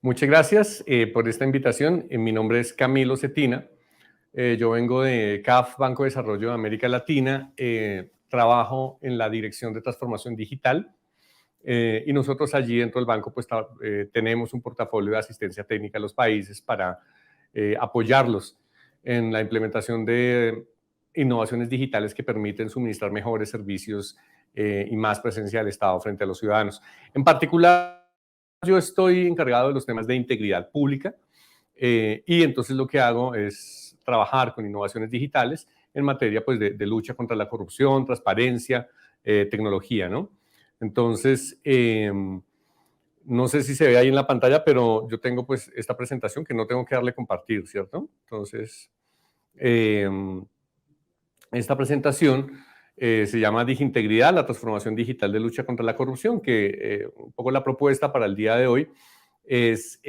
Muchas gracias por esta invitación. Mi nombre es Camilo Cetina. Yo vengo de CAF, Banco de Desarrollo de América Latina. Trabajo en la Dirección de Transformación Digital y nosotros allí dentro del banco pues, tenemos un portafolio de asistencia técnica a los países para apoyarlos en la implementación de innovaciones digitales que permiten suministrar mejores servicios y más presencia del Estado frente a los ciudadanos. En particular, yo estoy encargado de los temas de integridad pública y entonces lo que hago es trabajar con innovaciones digitales en materia pues, de lucha contra la corrupción, transparencia, tecnología, ¿no? Entonces, no sé si se ve ahí en la pantalla, pero yo tengo pues esta presentación que no tengo que darle compartir, ¿cierto? Entonces, esta presentación se llama Digintegridad, la transformación digital de lucha contra la corrupción, que un poco la propuesta para el día de hoy es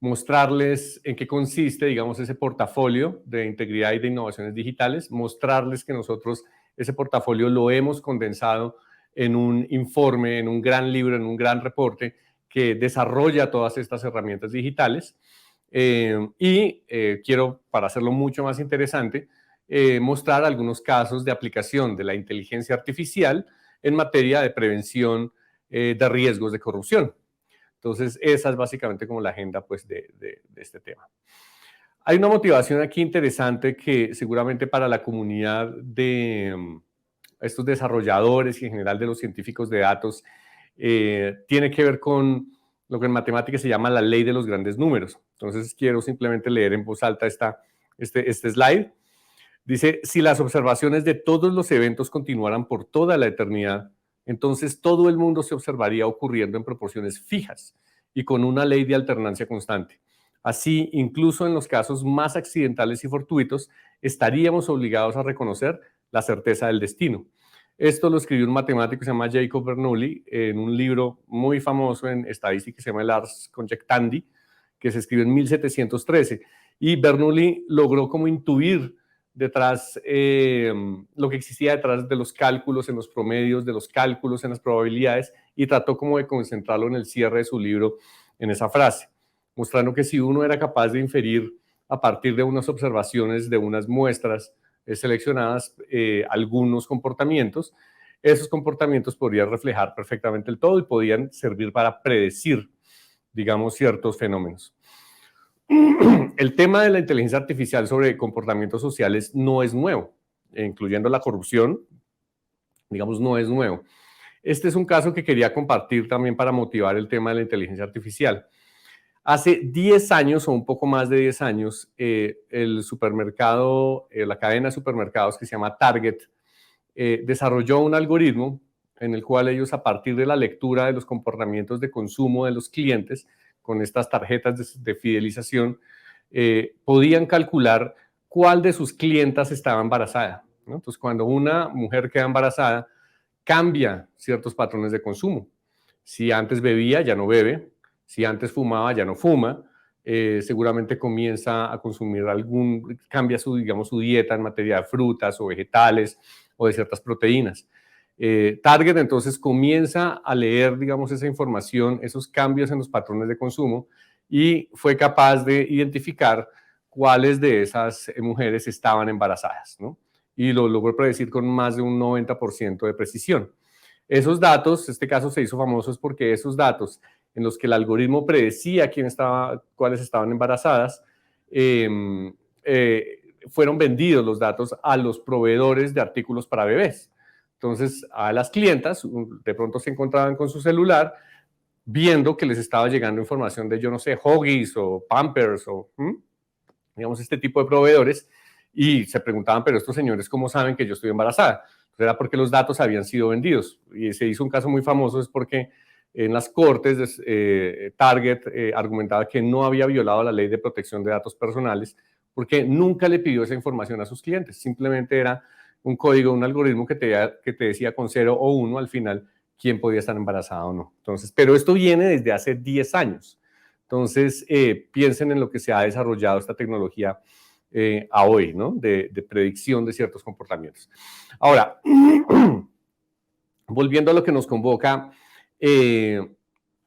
mostrarles en qué consiste, digamos, ese portafolio de integridad y de innovaciones digitales, mostrarles que nosotros ese portafolio lo hemos condensado en un informe, en un gran libro, en un gran reporte que desarrolla todas estas herramientas digitales. Quiero, para hacerlo mucho más interesante, mostrar algunos casos de aplicación de la inteligencia artificial en materia de prevención de riesgos de corrupción. Entonces, esa es básicamente como la agenda pues, de este tema. Hay una motivación aquí interesante que seguramente para la comunidad de estos desarrolladores y en general de los científicos de datos tiene que ver con lo que en matemáticas se llama la ley de los grandes números. Entonces, quiero simplemente leer en voz alta este slide. Dice, si las observaciones de todos los eventos continuaran por toda la eternidad, entonces todo el mundo se observaría ocurriendo en proporciones fijas y con una ley de alternancia constante. Así, incluso en los casos más accidentales y fortuitos, estaríamos obligados a reconocer la certeza del destino. Esto lo escribió un matemático que se llama Jacob Bernoulli en un libro muy famoso en estadística que se llama el Ars Conjectandi, que se escribió en 1713. Y Bernoulli logró como intuir detrás, lo que existía detrás de los cálculos en los promedios, de los cálculos en las probabilidades, y trató como de concentrarlo en el cierre de su libro en esa frase, mostrando que si uno era capaz de inferir a partir de unas observaciones, de unas muestras seleccionadas, algunos comportamientos, esos comportamientos podrían reflejar perfectamente el todo y podían servir para predecir, digamos, ciertos fenómenos. El tema de la inteligencia artificial sobre comportamientos sociales no es nuevo, incluyendo la corrupción, digamos, no es nuevo. Este es un caso que quería compartir también para motivar el tema de la inteligencia artificial. Hace 10 años o un poco más de 10 años, el supermercado, la cadena de supermercados que se llama Target, desarrolló un algoritmo en el cual ellos, a partir de la lectura de los comportamientos de consumo de los clientes, con estas tarjetas de fidelización, podían calcular cuál de sus clientas estaba embarazada, ¿no? Entonces, cuando una mujer queda embarazada, cambia ciertos patrones de consumo. Si antes bebía, ya no bebe. Si antes fumaba, ya no fuma. Seguramente comienza a consumir cambia digamos, su dieta en materia de frutas o vegetales o de ciertas proteínas. Target entonces comienza a leer, digamos, esa información, esos cambios en los patrones de consumo y fue capaz de identificar cuáles de esas mujeres estaban embarazadas, ¿no? Y lo logró predecir con más de un 90% de precisión. Esos datos, este caso se hizo famoso es porque esos datos en los que el algoritmo predecía cuáles estaban embarazadas, fueron vendidos los datos a los proveedores de artículos para bebés. Entonces, a las clientas de pronto se encontraban con su celular viendo que les estaba llegando información de, yo no sé, Huggies o Pampers o, digamos, este tipo de proveedores y se preguntaban, pero estos señores, ¿cómo saben que yo estoy embarazada? Pues era porque los datos habían sido vendidos. Y se hizo un caso muy famoso, es porque en las cortes Target argumentaba que no había violado la ley de protección de datos personales porque nunca le pidió esa información a sus clientes. Simplemente era un código, un algoritmo que te decía con 0 o 1 al final quién podía estar embarazada o no. Entonces, pero esto viene desde hace 10 años. Entonces, piensen en lo que se ha desarrollado esta tecnología a hoy, ¿no? De predicción de ciertos comportamientos. Ahora, volviendo a lo que nos convoca,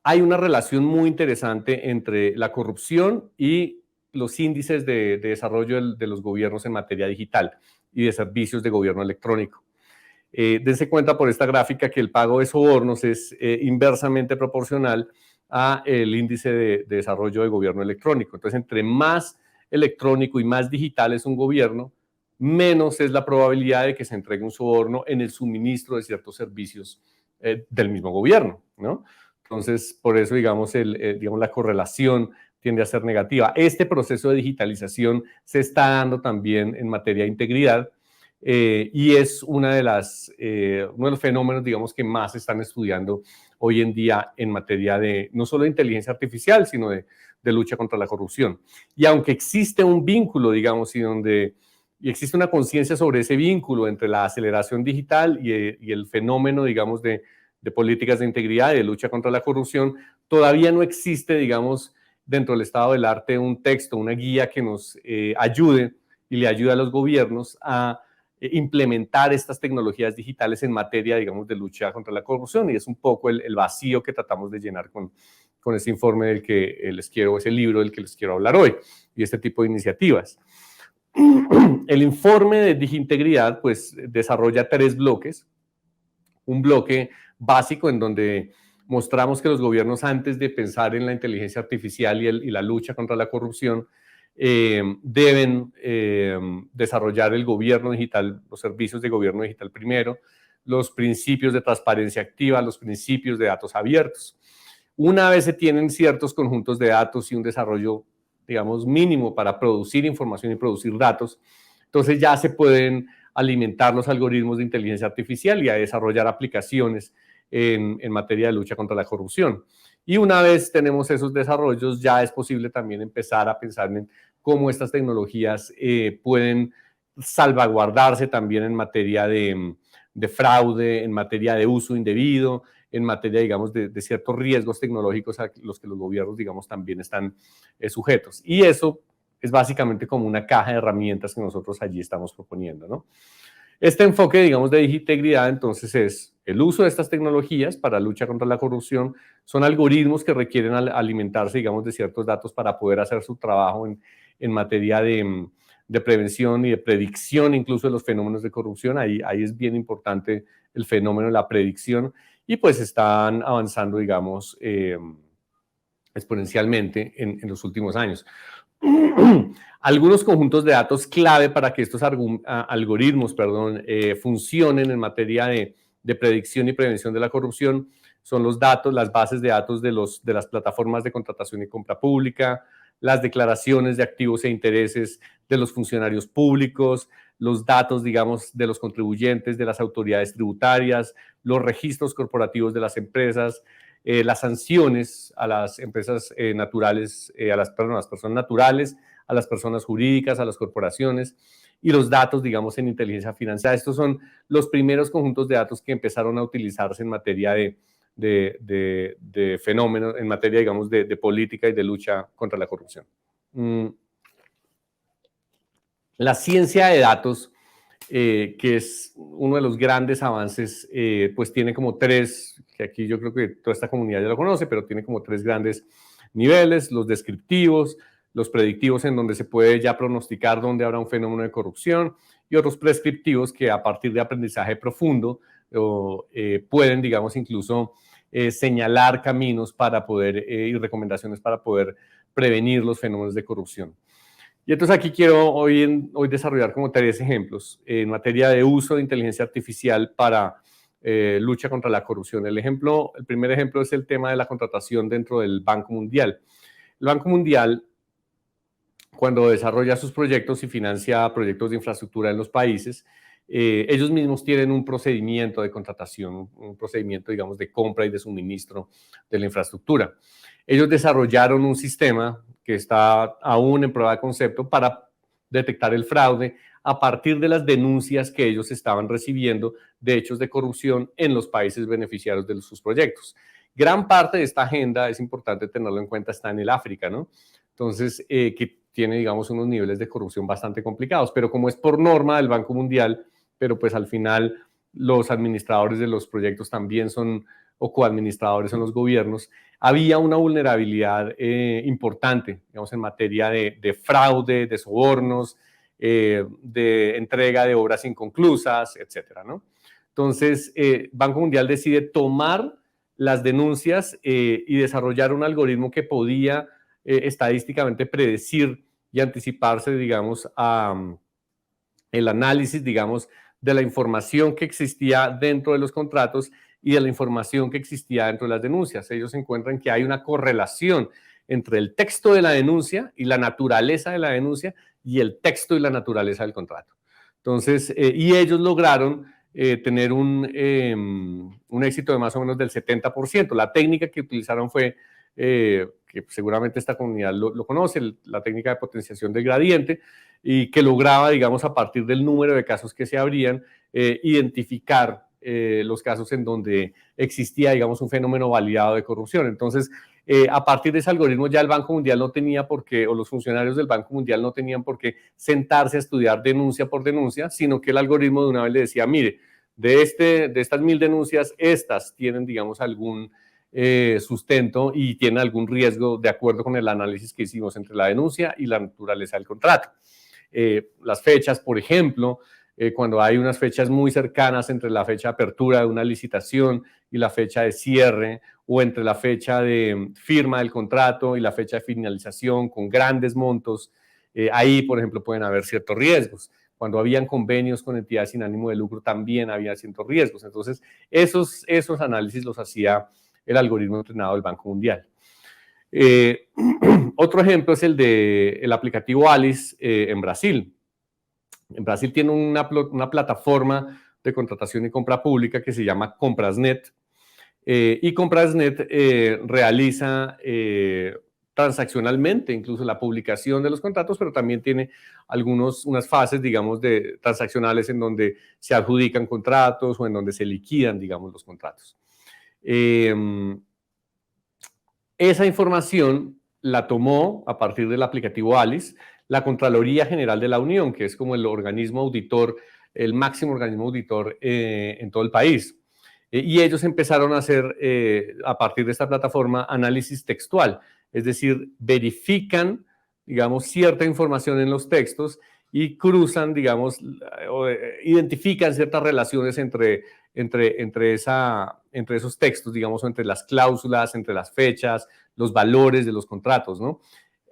hay una relación muy interesante entre la corrupción y los índices de desarrollo de los gobiernos en materia digital y de servicios de gobierno electrónico. Dense cuenta por esta gráfica que el pago de sobornos es inversamente proporcional a el índice de desarrollo de gobierno electrónico. Entonces, entre más electrónico y más digital es un gobierno, menos es la probabilidad de que se entregue un soborno en el suministro de ciertos servicios del mismo gobierno, ¿no? Entonces, por eso, digamos, la correlación tiende a ser negativa. Este proceso de digitalización se está dando también en materia de integridad y es uno de los fenómenos, digamos, que más se están estudiando hoy en día en materia de no solo de inteligencia artificial, sino de lucha contra la corrupción. Y aunque existe un vínculo, digamos, y existe una conciencia sobre ese vínculo entre la aceleración digital y el fenómeno, digamos, de políticas de integridad y de lucha contra la corrupción, todavía no existe, digamos, dentro del estado del arte un texto, una guía que nos ayude y le ayude a los gobiernos a implementar estas tecnologías digitales en materia, digamos, de lucha contra la corrupción, y es un poco el vacío que tratamos de llenar con ese informe ese libro del que les quiero hablar hoy, y este tipo de iniciativas. El informe de Digintegridad, pues, desarrolla 3 bloques. Un bloque básico en donde mostramos que los gobiernos, antes de pensar en la inteligencia artificial y la lucha contra la corrupción, deben desarrollar el gobierno digital, los servicios de gobierno digital primero, los principios de transparencia activa, los principios de datos abiertos. Una vez se tienen ciertos conjuntos de datos y un desarrollo, digamos, mínimo para producir información y producir datos, entonces ya se pueden alimentar los algoritmos de inteligencia artificial y a desarrollar aplicaciones en materia de lucha contra la corrupción. Y una vez tenemos esos desarrollos, ya es posible también empezar a pensar en cómo estas tecnologías pueden salvaguardarse también en materia de fraude, en materia de uso indebido, en materia, digamos, de ciertos riesgos tecnológicos a los que los gobiernos, digamos, también están sujetos. Y eso es básicamente como una caja de herramientas que nosotros allí estamos proponiendo, ¿no? Este enfoque, digamos, de integridad, entonces, es el uso de estas tecnologías para lucha contra la corrupción. Son algoritmos que requieren alimentarse, digamos, de ciertos datos para poder hacer su trabajo en materia de prevención y de predicción, incluso de los fenómenos de corrupción. Ahí es bien importante el fenómeno de la predicción y pues están avanzando, digamos, exponencialmente en los últimos años. Algunos conjuntos de datos clave para que estos algoritmos funcionen en materia de predicción y prevención de la corrupción son los datos, las bases de datos de las plataformas de contratación y compra pública, las declaraciones de activos e intereses de los funcionarios públicos, los datos, digamos, de los contribuyentes, de las autoridades tributarias, los registros corporativos de las empresas, las sanciones a las empresas naturales, a las personas naturales, a las personas jurídicas, a las corporaciones, y los datos, digamos, en inteligencia financiera. Estos son los primeros conjuntos de datos que empezaron a utilizarse en materia de fenómenos, en materia, digamos, de política y de lucha contra la corrupción. La ciencia de datos, que es uno de los grandes avances, pues tiene como 3, que aquí yo creo que toda esta comunidad ya lo conoce, pero tiene como 3 grandes niveles: los descriptivos, los predictivos, en donde se puede ya pronosticar dónde habrá un fenómeno de corrupción, y otros prescriptivos, que a partir de aprendizaje profundo pueden, digamos, incluso señalar caminos para poder y recomendaciones para poder prevenir los fenómenos de corrupción. Y entonces aquí quiero hoy desarrollar como 3 ejemplos en materia de uso de inteligencia artificial para lucha contra la corrupción. El primer ejemplo es el tema de la contratación dentro del Banco Mundial. El Banco Mundial, cuando desarrolla sus proyectos y financia proyectos de infraestructura en los países, ellos mismos tienen un procedimiento de contratación, un procedimiento, digamos, de compra y de suministro de la infraestructura. Ellos desarrollaron un sistema que está aún en prueba de concepto para detectar el fraude a partir de las denuncias que ellos estaban recibiendo de hechos de corrupción en los países beneficiarios de sus proyectos. Gran parte de esta agenda, es importante tenerlo en cuenta, está en el África, ¿no? Entonces, que tiene, digamos, unos niveles de corrupción bastante complicados, pero como es por norma del Banco Mundial, pero pues al final los administradores de los proyectos también son o coadministradores en los gobiernos, había una vulnerabilidad importante, digamos, en materia de fraude, de sobornos, de entrega de obras inconclusas, etcétera, ¿no? Entonces, Banco Mundial decide tomar las denuncias y desarrollar un algoritmo que podía estadísticamente predecir y anticiparse, digamos, a el análisis, digamos, de la información que existía dentro de los contratos y de la información que existía dentro de las denuncias. Ellos encuentran que hay una correlación entre el texto de la denuncia y la naturaleza de la denuncia y el texto y la naturaleza del contrato. Entonces, y ellos lograron tener un éxito de más o menos del 70%. La técnica que utilizaron fue, que seguramente esta comunidad lo conoce, la técnica de potenciación del gradiente, y que lograba, digamos, a partir del número de casos que se abrían, identificar los casos en donde existía, digamos, un fenómeno validado de corrupción. Entonces, a partir de ese algoritmo ya el Banco Mundial no tenía por qué, o los funcionarios del Banco Mundial no tenían por qué sentarse a estudiar denuncia por denuncia, sino que el algoritmo de una vez le decía, mire, de estas 1000 denuncias, estas tienen, digamos, algún sustento y tienen algún riesgo de acuerdo con el análisis que hicimos entre la denuncia y la naturaleza del contrato. Las fechas, por ejemplo, cuando hay unas fechas muy cercanas entre la fecha de apertura de una licitación y la fecha de cierre, o entre la fecha de firma del contrato y la fecha de finalización con grandes montos, ahí, por ejemplo, pueden haber ciertos riesgos. Cuando habían convenios con entidades sin ánimo de lucro, también había ciertos riesgos. Entonces, esos análisis los hacía el algoritmo entrenado del Banco Mundial. Otro ejemplo es el aplicativo Alice en Brasil. En Brasil tiene una plataforma de contratación y compra pública que se llama Comprasnet, y Comprasnet realiza transaccionalmente incluso la publicación de los contratos, pero también tiene unas fases, digamos, transaccionales en donde se adjudican contratos o en donde se liquidan, digamos, los contratos. Esa información la tomó a partir del aplicativo Alice la Contraloría General de la Unión, que es como el organismo auditor, el máximo organismo auditor en todo el país. Y ellos empezaron a hacer, a partir de esta plataforma, análisis textual, es decir, verifican, digamos, cierta información en los textos y cruzan, digamos, identifican ciertas relaciones entre esos textos, digamos, entre las cláusulas, entre las fechas, los valores de los contratos, ¿no?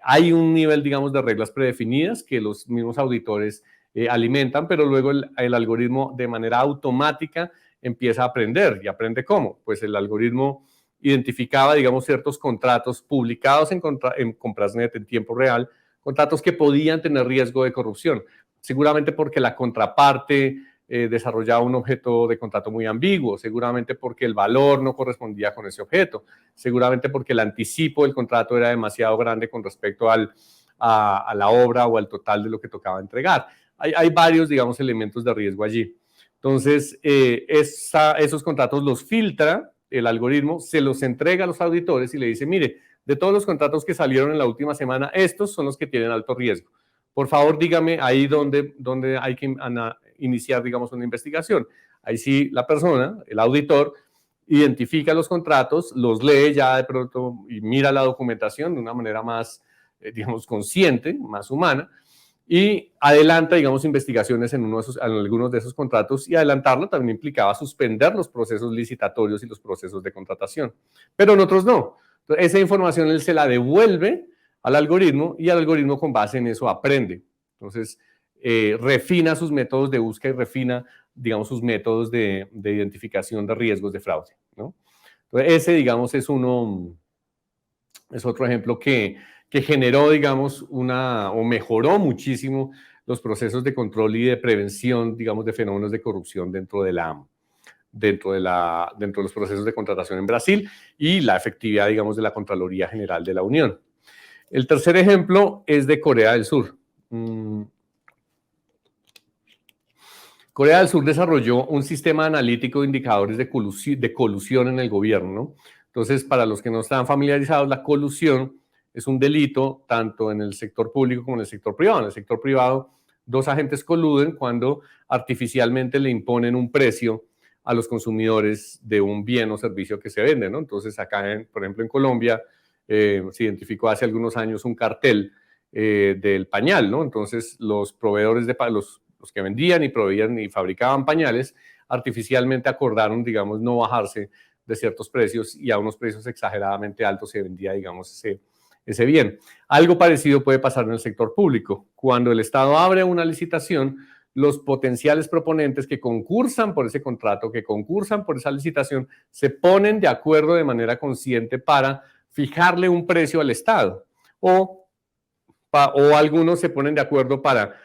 Hay un nivel, digamos, de reglas predefinidas que los mismos auditores alimentan, pero luego el algoritmo de manera automática empieza a aprender. ¿Y aprende cómo? Pues el algoritmo identificaba, digamos, ciertos contratos publicados en Comprasnet en tiempo real, contratos que podían tener riesgo de corrupción, seguramente porque la contraparte desarrollaba un objeto de contrato muy ambiguo, seguramente porque el valor no correspondía con ese objeto, seguramente porque el anticipo del contrato era demasiado grande con respecto a la obra o al total de lo que tocaba entregar. Hay varios, digamos, elementos de riesgo allí. Entonces, esos contratos los filtra el algoritmo, se los entrega a los auditores y le dice, mire, de todos los contratos que salieron en la última semana, estos son los que tienen alto riesgo. Por favor, dígame ahí dónde hay que iniciar, digamos, una investigación. Ahí sí la persona, el auditor, identifica los contratos, los lee ya de pronto y mira la documentación de una manera más, digamos, consciente, más humana, y adelanta, digamos, investigaciones en algunos de esos contratos, y adelantarlo también implicaba suspender los procesos licitatorios y los procesos de contratación, pero en otros no. Entonces, esa información él se la devuelve al algoritmo y el algoritmo con base en eso aprende. Entonces, refina sus métodos de búsqueda y refina, digamos, sus métodos de identificación de riesgos de fraude, ¿no? Entonces, ese, digamos, es otro ejemplo que generó, digamos, o mejoró muchísimo los procesos de control y de prevención, digamos, de fenómenos de corrupción dentro de los procesos de contratación en Brasil y la efectividad, digamos, de la Contraloría General de la Unión. El tercer ejemplo es de Corea del Sur. Corea del Sur desarrolló un sistema analítico de indicadores de colusión en el gobierno, ¿no? Entonces, para los que no están familiarizados, la colusión es un delito tanto en el sector público como en el sector privado. En el sector privado, dos agentes coluden cuando artificialmente le imponen un precio a los consumidores de un bien o servicio que se vende, ¿no? Entonces, acá, por ejemplo, en Colombia, se identificó hace algunos años un cartel del pañal, ¿no? Entonces, los proveedores los que vendían y proveían y fabricaban pañales, artificialmente acordaron, digamos, no bajarse de ciertos precios y a unos precios exageradamente altos se vendía, digamos, ese bien. Algo parecido puede pasar en el sector público. Cuando el Estado abre una licitación, los potenciales proponentes que concursan por ese contrato, que concursan por esa licitación, se ponen de acuerdo de manera consciente para fijarle un precio al Estado. O algunos se ponen de acuerdo para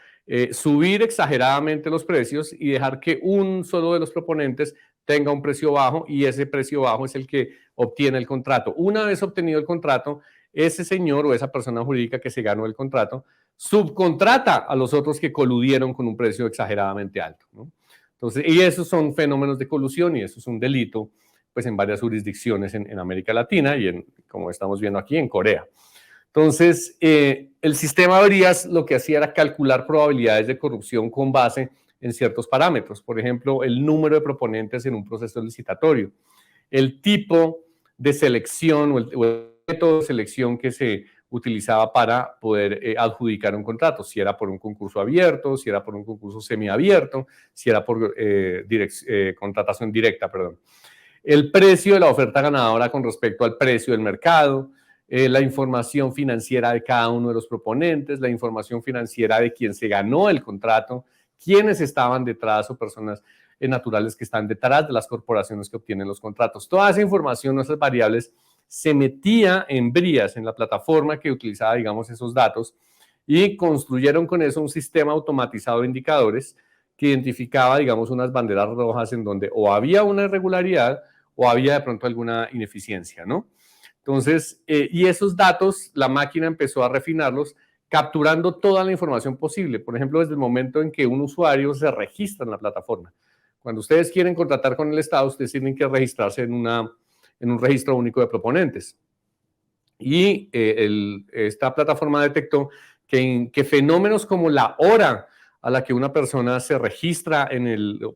subir exageradamente los precios y dejar que un solo de los proponentes tenga un precio bajo y ese precio bajo es el que obtiene el contrato. Una vez obtenido el contrato, ese señor o esa persona jurídica que se ganó el contrato subcontrata a los otros que coludieron con un precio exageradamente alto, ¿no? Entonces, y esos son fenómenos de colusión y eso es un delito pues en varias jurisdicciones en América Latina y como estamos viendo aquí, en Corea. Entonces, el sistema de Brías lo que hacía era calcular probabilidades de corrupción con base en ciertos parámetros. Por ejemplo, el número de proponentes en un proceso licitatorio, el tipo de selección o el método de selección que se utilizaba para poder adjudicar un contrato, si era por un concurso abierto, si era por un concurso semiabierto, si era por contratación directa, perdón. El precio de la oferta ganadora con respecto al precio del mercado, la información financiera de cada uno de los proponentes, la información financiera de quien se ganó el contrato, quiénes estaban detrás o personas naturales que están detrás de las corporaciones que obtienen los contratos. Toda esa información, esas variables, se metía en Brías, en la plataforma que utilizaba, digamos, esos datos, y construyeron con eso un sistema automatizado de indicadores que identificaba, digamos, unas banderas rojas en donde o había una irregularidad o había de pronto alguna ineficiencia, ¿no? Entonces, y esos datos, la máquina empezó a refinarlos, capturando toda la información posible. Por ejemplo, desde el momento en que un usuario se registra en la plataforma. Cuando ustedes quieren contratar con el Estado, ustedes tienen que registrarse en un registro único de proponentes. Y esta plataforma detectó que fenómenos como la hora a la que una persona se registra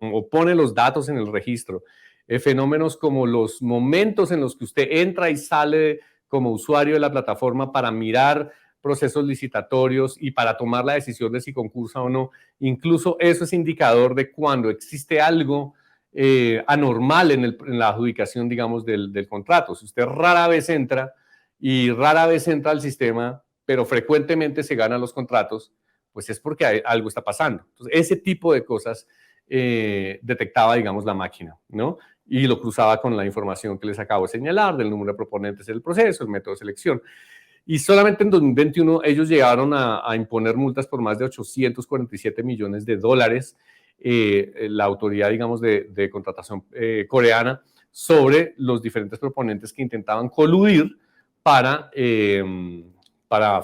o pone los datos en el registro, fenómenos como los momentos en los que usted entra y sale como usuario de la plataforma para mirar procesos licitatorios y para tomar la decisión de si concursa o no, incluso eso es indicador de cuando existe algo anormal en la adjudicación, digamos, del contrato. Si usted rara vez entra al sistema, pero frecuentemente se ganan los contratos, pues es porque algo está pasando. Entonces, ese tipo de cosas detectaba, digamos, la máquina, ¿no? Y lo cruzaba con la información que les acabo de señalar, del número de proponentes del proceso, el método de selección. Y solamente en 2021 ellos llegaron a imponer multas por más de 847 millones de dólares, la autoridad, digamos, de contratación coreana, sobre los diferentes proponentes que intentaban coludir para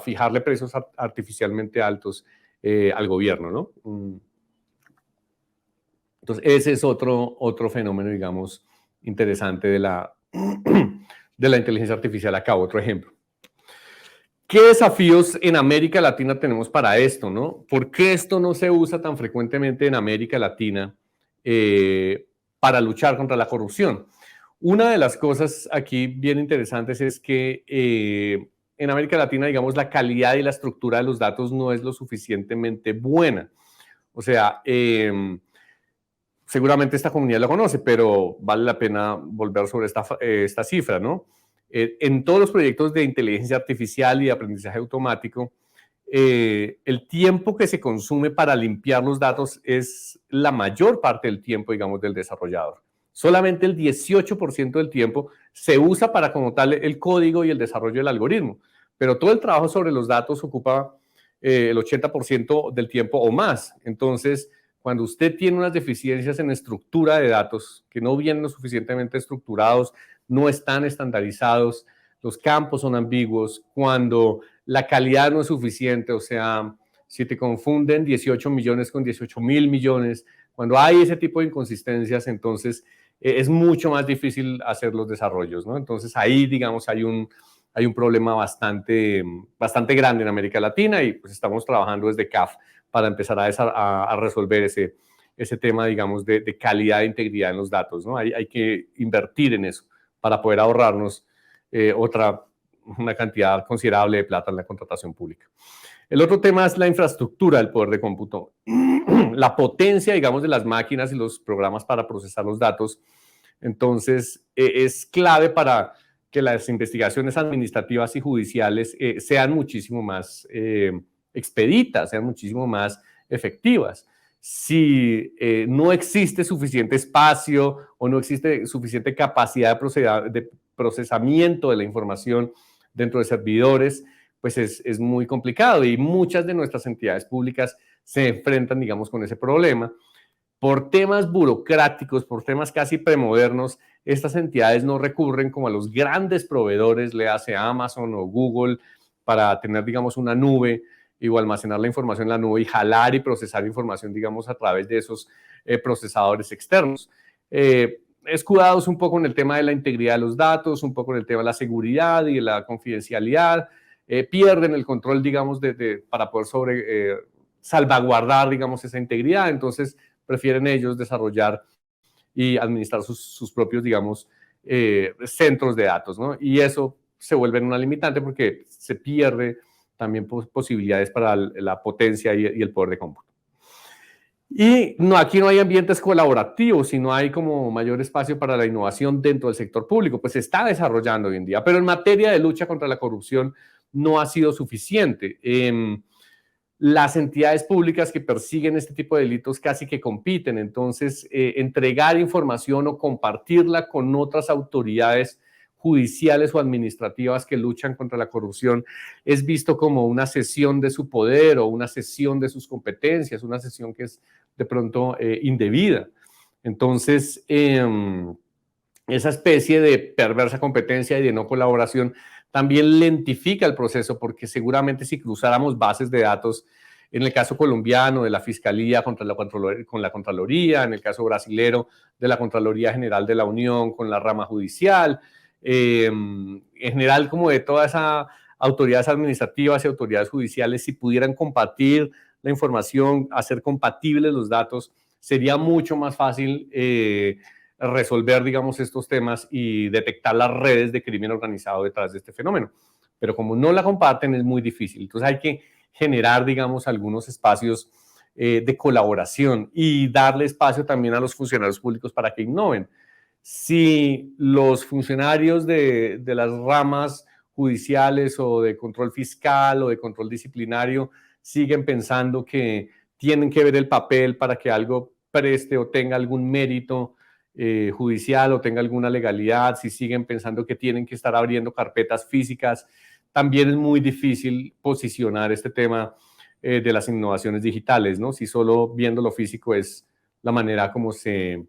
fijarle precios artificialmente altos al gobierno, ¿no? Entonces, ese es otro fenómeno, digamos, interesante de la inteligencia artificial. Acá, otro ejemplo. ¿Qué desafíos en América Latina tenemos para esto, no? ¿Por qué esto no se usa tan frecuentemente en América Latina para luchar contra la corrupción? Una de las cosas aquí bien interesantes es que en América Latina, digamos, la calidad y la estructura de los datos no es lo suficientemente buena. O sea, seguramente esta comunidad lo conoce, pero vale la pena volver sobre esta cifra, ¿no? En todos los proyectos de inteligencia artificial y de aprendizaje automático, el tiempo que se consume para limpiar los datos es la mayor parte del tiempo, digamos, del desarrollador. Solamente el 18% del tiempo se usa para como tal el código y el desarrollo del algoritmo, pero todo el trabajo sobre los datos ocupa el 80% del tiempo o más. Entonces, cuando usted tiene unas deficiencias en estructura de datos que no vienen lo suficientemente estructurados, no están estandarizados, los campos son ambiguos, cuando la calidad no es suficiente, o sea, si te confunden 18 millones con 18.000 millones, cuando hay ese tipo de inconsistencias, entonces es mucho más difícil hacer los desarrollos, ¿no? Entonces ahí, digamos, hay un problema bastante grande en América Latina y pues estamos trabajando desde CAF para empezar a resolver ese ese tema, digamos, de calidad e integridad en los datos, ¿no? Hay que invertir en eso para poder ahorrarnos una cantidad considerable de plata en la contratación pública. El otro tema es la infraestructura del poder de cómputo. La potencia, digamos, de las máquinas y los programas para procesar los datos. Entonces, es clave para que las investigaciones administrativas y judiciales sean muchísimo más expeditas, sean muchísimo más efectivas. Si no existe suficiente espacio o no existe suficiente capacidad de procesamiento de la información dentro de servidores, pues es muy complicado y muchas de nuestras entidades públicas se enfrentan, digamos, con ese problema. Por temas burocráticos, por temas casi premodernos, estas entidades no recurren como a los grandes proveedores, le hace Amazon o Google, para tener, digamos, una nube o almacenar la información en la nube y jalar y procesar información, digamos, a través de esos procesadores externos. Escudados un poco en el tema de la integridad de los datos, un poco en el tema de la seguridad y de la confidencialidad, pierden el control, digamos, para poder salvaguardar, digamos, esa integridad. Entonces, prefieren ellos desarrollar y administrar sus propios, digamos, centros de datos, ¿no? Y eso se vuelve una limitante porque se pierde también posibilidades para la potencia y el poder de cómputo. Y aquí no hay ambientes colaborativos, sino hay como mayor espacio para la innovación dentro del sector público, pues se está desarrollando hoy en día, pero en materia de lucha contra la corrupción no ha sido suficiente. Las entidades públicas que persiguen este tipo de delitos casi que compiten, entonces entregar información o compartirla con otras autoridades judiciales o administrativas que luchan contra la corrupción es visto como una cesión de su poder o una cesión de sus competencias, una cesión que es de pronto indebida. Entonces, esa especie de perversa competencia y de no colaboración también lentifica el proceso, porque seguramente si cruzáramos bases de datos, en el caso colombiano de la Fiscalía con la Contraloría, en el caso brasilero de la Contraloría General de la Unión con la rama judicial, en general como de todas esas autoridades administrativas y autoridades judiciales, si pudieran compartir la información, hacer compatibles los datos, sería mucho más fácil resolver, digamos, estos temas y detectar las redes de crimen organizado detrás de este fenómeno. Pero como no la comparten, es muy difícil. Entonces hay que generar, digamos, algunos espacios de colaboración y darle espacio también a los funcionarios públicos para que innoven. Si los funcionarios de las ramas judiciales o de control fiscal o de control disciplinario siguen pensando que tienen que ver el papel para que algo preste o tenga algún mérito judicial o tenga alguna legalidad, si siguen pensando que tienen que estar abriendo carpetas físicas, también es muy difícil posicionar este tema de las innovaciones digitales, ¿no? Si solo viendo lo físico es la manera como se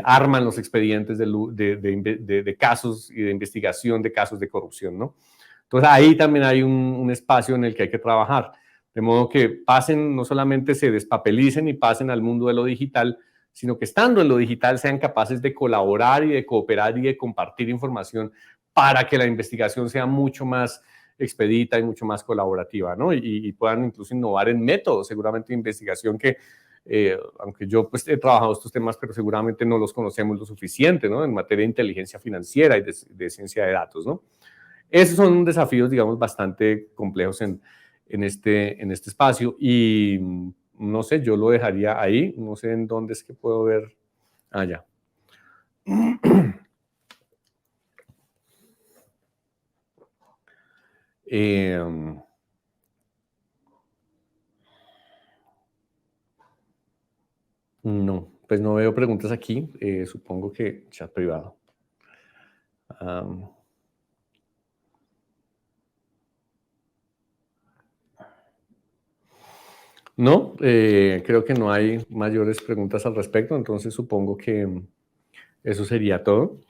arman los expedientes de casos y de investigación de casos de corrupción, ¿no? Entonces ahí también hay un espacio en el que hay que trabajar, de modo que pasen, no solamente se despapelicen y pasen al mundo de lo digital, sino que estando en lo digital sean capaces de colaborar y de cooperar y de compartir información para que la investigación sea mucho más expedita y mucho más colaborativa, ¿no? Y puedan incluso innovar en métodos, seguramente, de investigación que, aunque yo pues he trabajado estos temas, pero seguramente no los conocemos lo suficiente, ¿no? En materia de inteligencia financiera y de ciencia de datos, ¿no? Esos son desafíos, digamos, bastante complejos en este espacio y no sé, yo lo dejaría ahí, no sé en dónde es que puedo ver allá. No, pues no veo preguntas aquí, supongo que chat privado. No, creo que no hay mayores preguntas al respecto, entonces supongo que eso sería todo.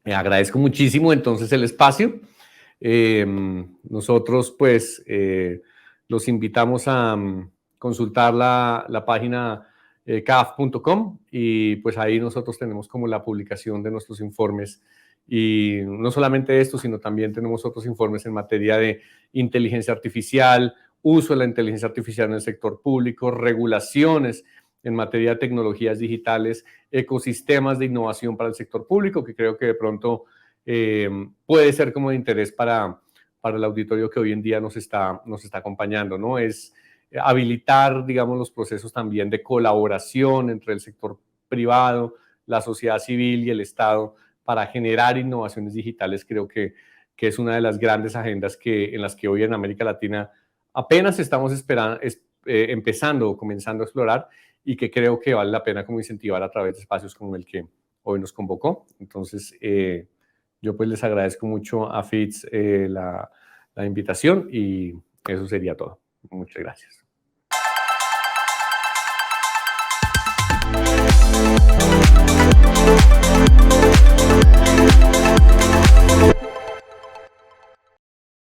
Agradezco muchísimo entonces el espacio. Nosotros pues los invitamos a consultar la página caf.com y pues ahí nosotros tenemos como la publicación de nuestros informes y no solamente esto, sino también tenemos otros informes en materia de inteligencia artificial uso de la inteligencia artificial en el sector público, regulaciones en materia de tecnologías digitales, ecosistemas de innovación para el sector público, que creo que de pronto puede ser como de interés para el auditorio que hoy en día nos está acompañando, ¿no? Es habilitar, digamos, los procesos también de colaboración entre el sector privado, la sociedad civil y el Estado para generar innovaciones digitales. Creo que es una de las grandes agendas en las que hoy en América Latina apenas estamos empezando o comenzando a explorar, y que creo que vale la pena como incentivar a través de espacios como el que hoy nos convocó. Entonces, yo pues les agradezco mucho a FITS la invitación, y eso sería todo. Muchas gracias.